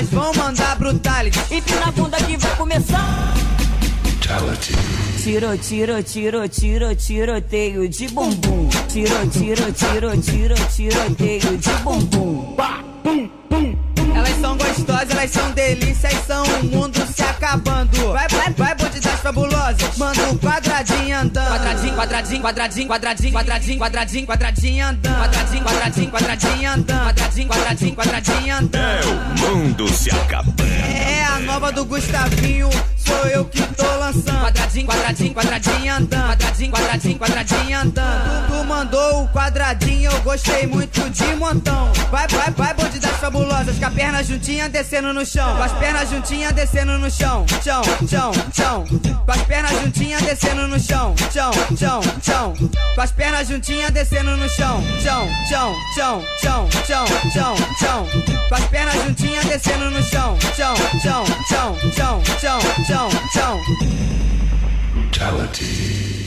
elas vão mandar brutality. Empina a bunda que vai começar. Tiro, tiro, tiro, tiro, tiroteio de bumbum. Tiro, tiro, tiro, tiro, tiroteio de bumbum. Elas são gostosas, elas são delícias, são o mundo se acabando. Vai, vai, vai, bonde das fabulosas. Manda o quadradinho andando. Quadradinho, quadradinho, quadradinho, quadradinho, quadradinho, quadradinho, quadradinho andando. Quadradinho, quadradinho, quadradinho andando. Quadradinho, quadradinho, quadradinho andando. É o mundo se acabando. É a nova do Gustavinho, sou eu que tô lançando. Quadradinho, quadradinho, quadradinho andando. Quadradinho, quadradinho, quadradinho andando. Tu mandou o quadradinho, eu gostei muito de montão. Vai, vai, vai, bonde das fabulosas, com a perna juntinha descendo no chão. Com as pernas juntinhas descendo no chão. Chão, chão, chão. Com as pernas juntinhas descendo no chão. Chão, chão, chão. Com as pernas juntinhas descendo no chão. Chão, chão, chão, chão, chão, chão, chão. Com as pernas juntinhas descendo no chão. Chão, chão, chão, chão, chão, chão, chão. Brutality.